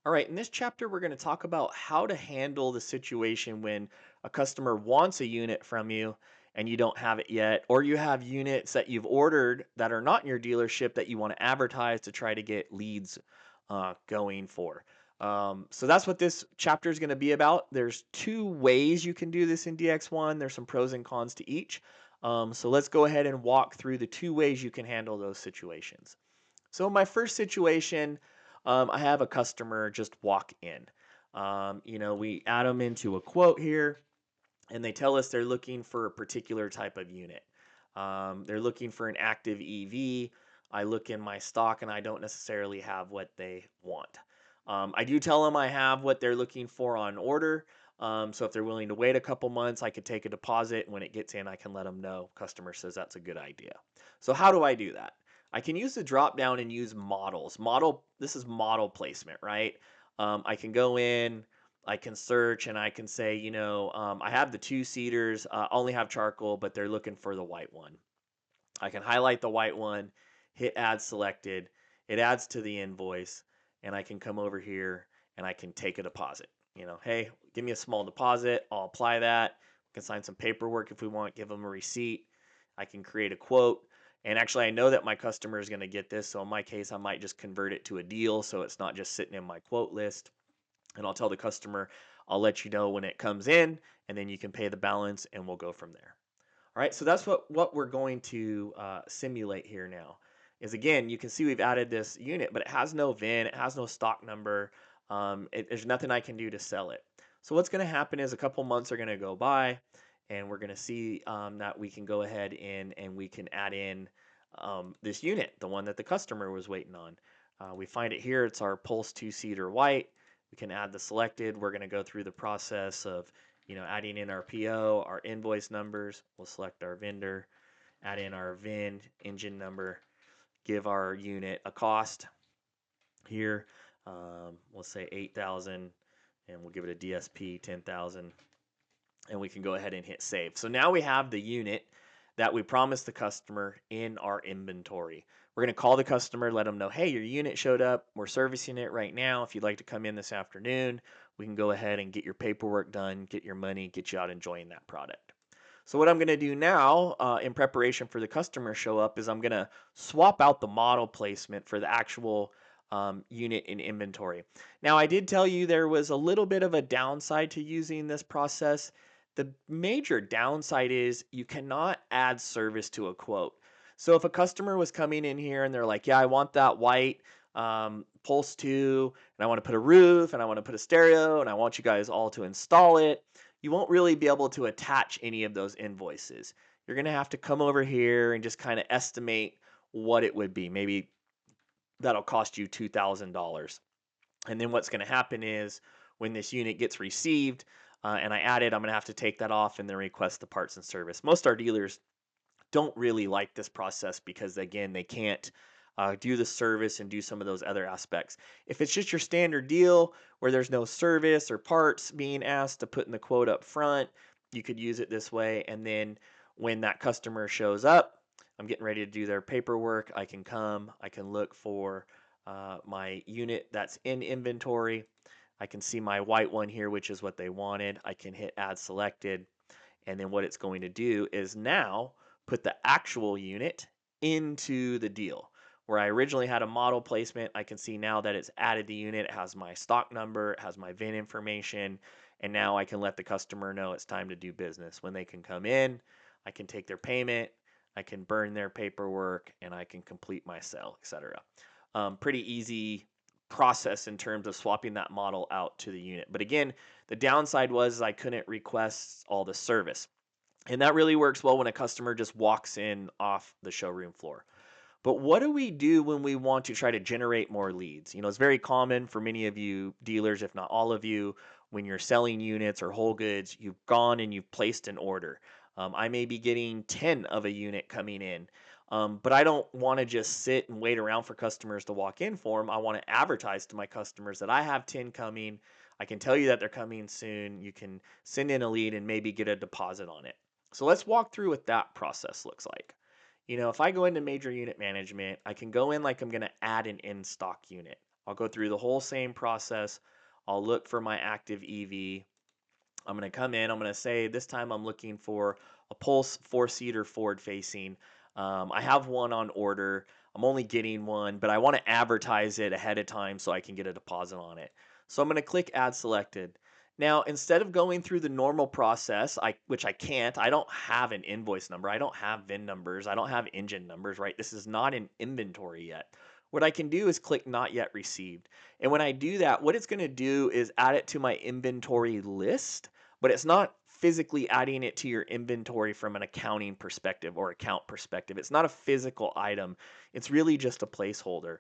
All right, in this chapter, we're going to talk about how to handle the situation when a customer wants a unit from you and you don't have it yet, or you have units that you've ordered that are not in your dealership that you want to advertise to try to get leads going for. So that's what this chapter is going to be about. There's two ways you can do this in DX1. There's some pros and cons to each. So let's go ahead and walk through the two ways you can handle those situations. So my first situation, I have a customer just walk in. We add them into a quote here, and they tell us they're looking for a particular type of unit. They're looking for an active EV. I look in my stock, and I don't necessarily have what they want. I do tell them I have what they're looking for on order. So if they're willing to wait a couple months, I could take a deposit. When it gets in, I can let them know. Customer says that's a good idea. So how do I do that? I can use the drop down and use models. This is model placement, right? I can go in, I can search, and I can say, I have the two seaters, only have charcoal, but they're looking for the white one. I can highlight the white one, hit add selected. It adds to the invoice, and I can come over here and I can take a deposit. Hey, give me a small deposit. I'll apply that. We can sign some paperwork if we want, give them a receipt. I can create a quote. And actually, I know that my customer is going to get this. So in my case, I might just convert it to a deal so it's not just sitting in my quote list. And I'll tell the customer, I'll let you know when it comes in, and then you can pay the balance, and we'll go from there. All right, so that's what we're going to simulate here now. Is again, you can see we've added this unit, but it has no VIN, it has no stock number. There's nothing I can do to sell it. So what's going to happen is a couple months are going to go by, and we're going to see that we can go ahead and we can add in this unit, the one that the customer was waiting on. We find it here. It's our Pulse two-seater white. We can add the selected. We're going to go through the process of adding in our PO, our invoice numbers. We'll select our vendor, add in our VIN, engine number, give our unit a cost here. We'll say 8,000, and we'll give it a DSP 10,000, and we can go ahead and hit save. So now we have the unit that we promised the customer in our inventory. We're going to call the customer, let them know, hey, your unit showed up. We're servicing it right now. If you'd like to come in this afternoon, we can go ahead and get your paperwork done, get your money, get you out enjoying that product. So what I'm going to do now in preparation for the customer show up is I'm going to swap out the model placement for the actual unit in inventory. Now, I did tell you there was a little bit of a downside to using this process. The major downside is you cannot add service to a quote. So if a customer was coming in here and they're like, yeah, I want that white Pulse 2, and I want to put a roof, and I want to put a stereo, and I want you guys all to install it, you won't really be able to attach any of those invoices. You're going to have to come over here and just kind of estimate what it would be. Maybe that'll cost you $2,000. And then what's going to happen is when this unit gets received and I add it, I'm going to have to take that off and then request the parts and service. Most our dealers don't really like this process because, again, they can't do the service and do some of those other aspects. If it's just your standard deal where there's no service or parts being asked to put in the quote up front, you could use it this way. And then when that customer shows up, I'm getting ready to do their paperwork. I can look for my unit that's in inventory. I can see my white one here, which is what they wanted. I can hit add selected. And then what it's going to do is now put the actual unit into the deal. Where I originally had a model placement, I can see now that it's added the unit. It has my stock number, it has my VIN information, and now I can let the customer know it's time to do business. When they can come in, I can take their payment, I can burn their paperwork, and I can complete my sale, etc. Pretty easy process in terms of swapping that model out to the unit. But again, the downside was I couldn't request all the service. And that really works well when a customer just walks in off the showroom floor. But what do we do when we want to try to generate more leads? It's very common for many of you dealers, if not all of you, when you're selling units or whole goods, you've gone and you've placed an order. I may be getting 10 of a unit coming in, but I don't want to just sit and wait around for customers to walk in for them. I want to advertise to my customers that I have 10 coming. I can tell you that they're coming soon. You can send in a lead and maybe get a deposit on it. So let's walk through what that process looks like. If I go into major unit management, I can go in like I'm going to add an in-stock unit. I'll go through the whole same process. I'll look for my active EV. I'm going to come in. I'm going to say this time I'm looking for a Pulse four-seater forward facing. I have one on order. I'm only getting one, but I want to advertise it ahead of time so I can get a deposit on it. So I'm going to click Add Selected. Now, instead of going through the normal process, which I can't, I don't have an invoice number. I don't have VIN numbers. I don't have engine numbers, right? This is not an inventory yet. What I can do is click Not Yet Received. And when I do that, what it's going to do is add it to my inventory list, but it's not physically adding it to your inventory from an accounting perspective or account perspective. It's not a physical item. It's really just a placeholder.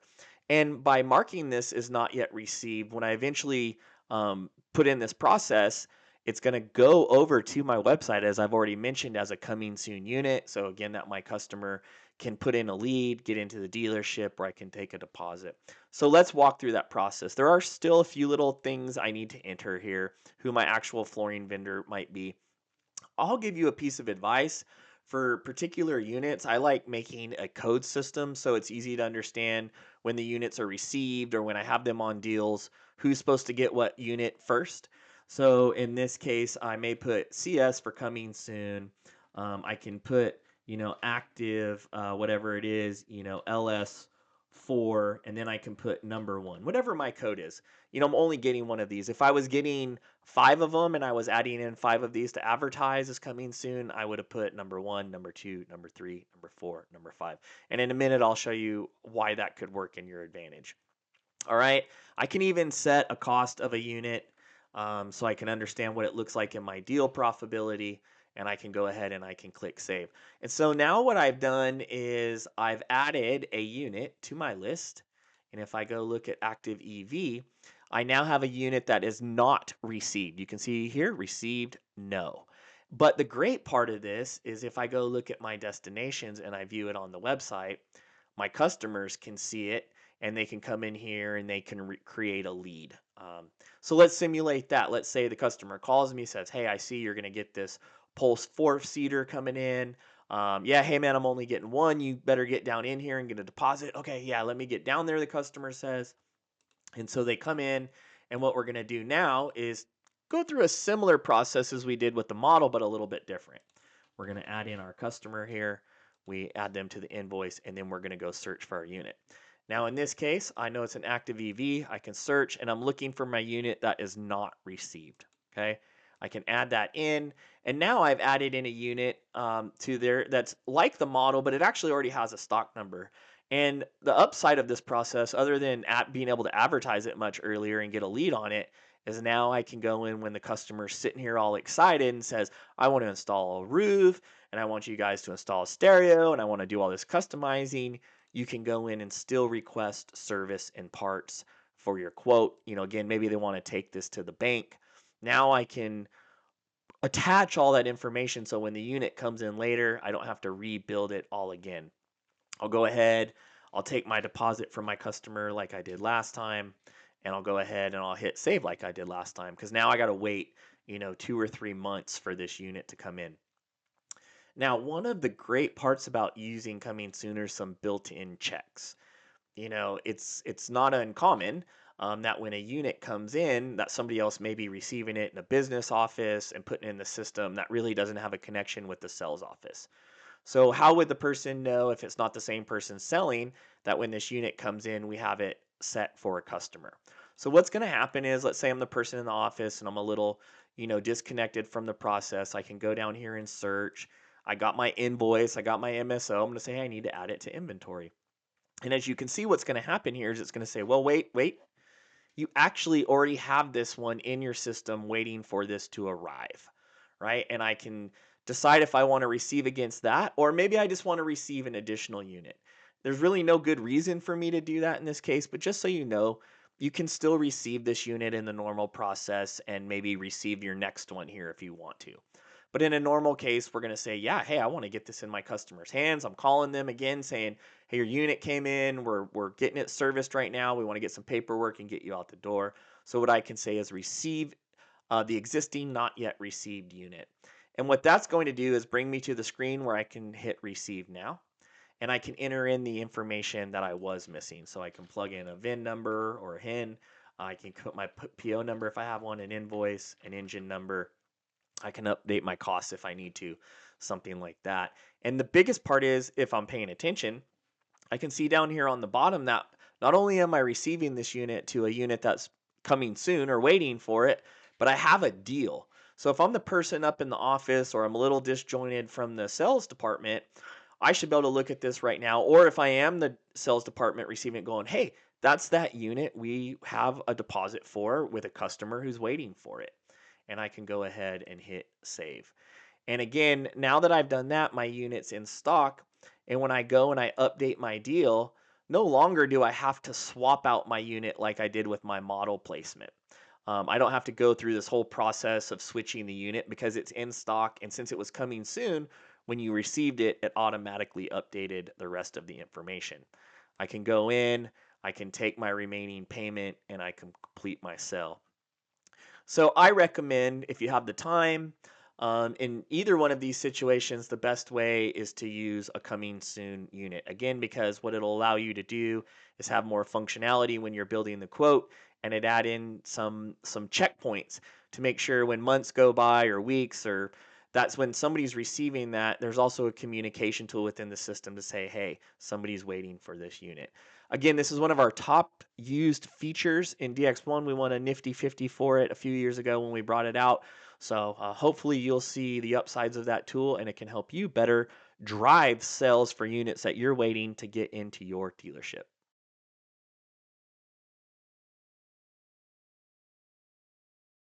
And by marking this as not yet received, when I eventually put in this process, it's going to go over to my website, as I've already mentioned, as a coming soon unit. So again, that my customer can put in a lead, get into the dealership, where I can take a deposit. So let's walk through that process. There are still a few little things I need to enter here, who my actual flooring vendor might be. I'll give you a piece of advice. For particular units, I like making a code system so it's easy to understand when the units are received or when I have them on deals, who's supposed to get what unit first. So in this case, I may put CS for coming soon. I can put, active, whatever it is, LS4, and then I can put number one, whatever my code is. I'm only getting one of these. If I was getting five of them and I was adding in five of these to advertise as coming soon, I would have put number one, number two, number three, number four, number five. And in a minute, I'll show you why that could work in your advantage. All right. I can even set a cost of a unit so I can understand what it looks like in my deal profitability. And I can go ahead and I can click save. And so now what I've done is I've added a unit to my list. And if I go look at active EV, I now have a unit that is not received. You can see here, received, no. But the great part of this is if I go look at my destinations and I view it on the website, my customers can see it and they can come in here and they can create a lead. So let's simulate that. Let's say the customer calls me, says, "Hey, I see you're going to get this Pulse four-seater coming in. Yeah, hey man, I'm only getting one. You better get down in here and get a deposit." Okay, yeah, let me get down there, the customer says. And so they come in, and what we're going to do now is go through a similar process as we did with the model, but a little bit different. We're going to add in our customer here. We add them to the invoice, and then we're going to go search for our unit. Now, in this case, I know it's an active EV. I can search, and I'm looking for my unit that is not received. Okay. I can add that in, and now I've added in a unit to there that's like the model, but it actually already has a stock number. And the upside of this process, other than being able to advertise it much earlier and get a lead on it, is now I can go in when the customer's sitting here all excited and says, "I want to install a roof and I want you guys to install a stereo and I want to do all this customizing." You can go in and still request service and parts for your quote. Again, maybe they want to take this to the bank. Now I can attach all that information so when the unit comes in later, I don't have to rebuild it all again. I'll go ahead, I'll take my deposit from my customer like I did last time, and I'll go ahead and I'll hit save like I did last time because now I got to wait, 2 or 3 months for this unit to come in. Now, one of the great parts about using Coming Sooner is some built-in checks. It's not uncommon that when a unit comes in, that somebody else may be receiving it in a business office and putting it in the system that really doesn't have a connection with the sales office. So how would the person know if it's not the same person selling that when this unit comes in, we have it set for a customer? So what's going to happen is, let's say I'm the person in the office and I'm a little, disconnected from the process. I can go down here and search. I got my invoice. I got my MSO. I'm going to say, hey, I need to add it to inventory. And as you can see, what's going to happen here is it's going to say, well, wait. You actually already have this one in your system waiting for this to arrive, right? And I can decide if I want to receive against that, or maybe I just want to receive an additional unit. There's really no good reason for me to do that in this case, but just so you know, you can still receive this unit in the normal process and maybe receive your next one here if you want to. But in a normal case, we're going to say, yeah, hey, I want to get this in my customer's hands. I'm calling them again saying, hey, your unit came in. We're getting it serviced right now. We want to get some paperwork and get you out the door. So what I can say is receive the existing not yet received unit. And what that's going to do is bring me to the screen where I can hit receive now. and I can enter in the information that I was missing. So I can plug in a VIN number or a HIN. I can put my PO number if I have one, an invoice, an engine number. I can update my costs if I need to, something like that. And the biggest part is if I'm paying attention, I can see down here on the bottom that not only am I receiving this unit to a unit that's coming soon or waiting for it, but I have a deal. So if I'm the person up in the office or I'm a little disjointed from the sales department, I should be able to look at this right now. Or if I am the sales department receiving it going, hey, that's that unit we have a deposit for with a customer who's waiting for it. And I can go ahead and hit save. And again, now that I've done that, my unit's in stock. And when I go and I update my deal, no longer do I have to swap out my unit like I did with my model placement. I don't have to go through this whole process of switching the unit because it's in stock. And since it was coming soon, when you received it, it automatically updated the rest of the information. I can go in, I can take my remaining payment, and I can complete my sale. So I recommend if you have the time, in either one of these situations, the best way is to use a coming soon unit. Again, because what it'll allow you to do is have more functionality when you're building the quote, and it add in some checkpoints to make sure when months go by or weeks or that's when somebody's receiving that, there's also a communication tool within the system to say, hey, somebody's waiting for this unit. Again, this is one of our top used features in DX1. We won a Nifty 50 for it a few years ago when we brought it out. So hopefully you'll see the upsides of that tool and it can help you better drive sales for units that you're waiting to get into your dealership.